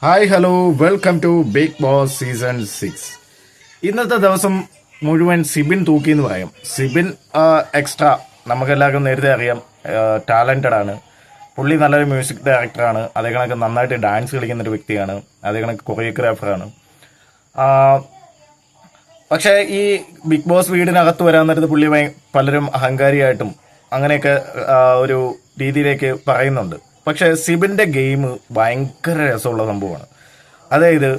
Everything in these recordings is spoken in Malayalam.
Hi hello welcome to Bigg Boss season 6. ഇന്നത്തെ ദിവസം മുഴുവൻ സിബിൻ തൂക്കി എന്ന് പറയാം. സിബിൻ എക്സ്ട്രാ നമുക്കെല്ലാവർക്കും നേരത്തെ അറിയാം, ടാലൻറ്റഡ് ആണ്. പുള്ളി നല്ലൊരു മ്യൂസിക് ഡയറക്ടറാണ്. അതേ കണക്ക് നന്നായിട്ട് ഡാൻസ് കളിക്കുന്നൊരു വ്യക്തിയാണ്. അതേ കണക്ക് കൊറിയോഗ്രാഫറാണ്. പക്ഷേ ഈ ബിഗ് ബോസ് വീടിനകത്ത് വരാൻ നേരത്ത് പുള്ളി പലരും അഹങ്കാരിയായിട്ടും അങ്ങനെയൊക്കെ ഒരു രീതിയിലേക്ക് പറയുന്നുണ്ട്. പക്ഷെ സിബിന്റെ ഗെയിം ഭയങ്കര രസമുള്ള സംഭവമാണ്. അതായത്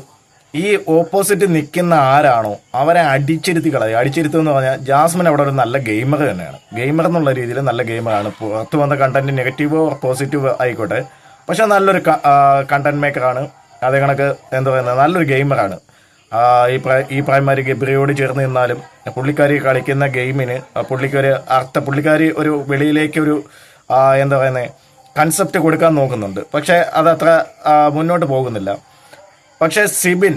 ഈ ഓപ്പോസിറ്റ് നിൽക്കുന്ന ആരാണോ അവരെ അടിച്ചിരുത്തി കളയുക. അടിച്ചിരുത്തുക പറഞ്ഞാൽ ജാസ്മിൻ അവിടെ ഒരു നല്ല ഗെയിമർ തന്നെയാണ്. ഗെയിമർ എന്നുള്ള രീതിയിൽ നല്ല ഗെയിമറാണ്. പുറത്ത് വന്ന കണ്ടന്റ് നെഗറ്റീവോ പോസിറ്റീവോ ആയിക്കോട്ടെ, പക്ഷെ നല്ലൊരു കണ്ടന്റ് മേക്കറാണ്. അതേ കണക്ക് എന്താ പറയുന്നത്, നല്ലൊരു ഗെയിമറാണ്. ഈ പ്രായമാര് ഗബ്രിയോട് ചേർന്ന് നിന്നാലും പുള്ളിക്കാരി കളിക്കുന്ന ഗെയിമിന് പുള്ളിക്കാരി ഒരു വെളിയിലേക്ക് ഒരു എന്താ പറയുന്നത് കൺസെപ്റ്റ് കൊടുക്കാൻ നോക്കുന്നുണ്ട്. പക്ഷെ അതത്ര മുന്നോട്ട് പോകുന്നില്ല. പക്ഷെ സിബിൻ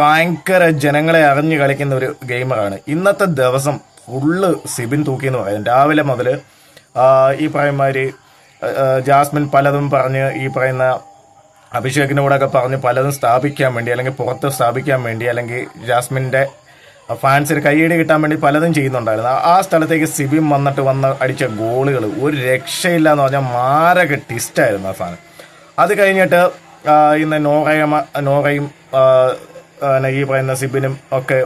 ഭയങ്കര ജനങ്ങളെ അറിഞ്ഞു കളിക്കുന്ന ഒരു ഗെയിമറാണ്. ഇന്നത്തെ ദിവസം ഫുള്ള് സിബിൻ തൂക്കിയെന്ന് പറയാം. രാവിലെ മുതൽ ഈ പറയുമാതിരി ജാസ്മിൻ പലതും പറഞ്ഞ്, ഈ പറയുന്ന അഭിഷേകിനോടൊക്കെ പറഞ്ഞ് പലതും സ്ഥാപിക്കാൻ വേണ്ടി, അല്ലെങ്കിൽ പുറത്ത് സ്ഥാപിക്കാൻ വേണ്ടി, അല്ലെങ്കിൽ ജാസ്മിൻ്റെ ഫാൻസിന് കൈയടി കിട്ടാൻ വേണ്ടി പലതും ചെയ്യുന്നുണ്ടായിരുന്നു. ആ സ്ഥലത്തേക്ക് സിബിൻ വന്ന് അടിച്ച ഗോളുകൾ ഒരു രക്ഷയില്ല എന്ന് പറഞ്ഞാൽ മാരക ട്വിസ്റ്റായിരുന്നു ആ സാധനം. അത് കഴിഞ്ഞിട്ട് ഇന്ന് നോറയും ഈ പറയുന്ന സിബിനും ഒക്കെ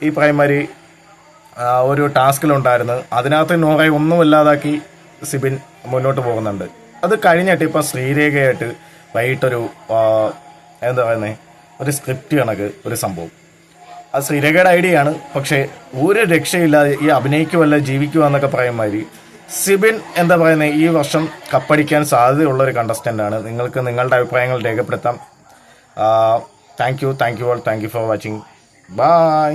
ഈ പ്രൈമറി ഒരു ടാസ്കിലുണ്ടായിരുന്നു. അതിനകത്ത് നോറയെ ഒന്നുമില്ലാതാക്കി സിബിൻ മുന്നോട്ട് പോകുന്നുണ്ട്. അത് കഴിഞ്ഞിട്ട് ഇപ്പോൾ ശ്രീരേഖയായിട്ട് വൈകിട്ടൊരു എന്താ പറയുന്നത് ഒരു സ്ക്രിപ്റ്റ് കണക്ക് ഒരു സംഭവം. അത് ശ്രീരേഖയുടെ ഐഡിയ ആണ്. പക്ഷേ ഒരു രക്ഷയില്ലാതെ ഈ അഭിനയിക്കുമല്ല ജീവിക്കുക എന്നൊക്കെ പറയുമാതിരി സിബിൻ എന്താ പറയുന്നത് ഈ വർഷം കപ്പടിക്കാൻ സാധ്യതയുള്ളൊരു കണ്ടസ്റ്റൻ്റ് ആണ്. നിങ്ങൾക്ക് നിങ്ങളുടെ അഭിപ്രായങ്ങൾ രേഖപ്പെടുത്താം. Thank you all. Thank you for watching. By.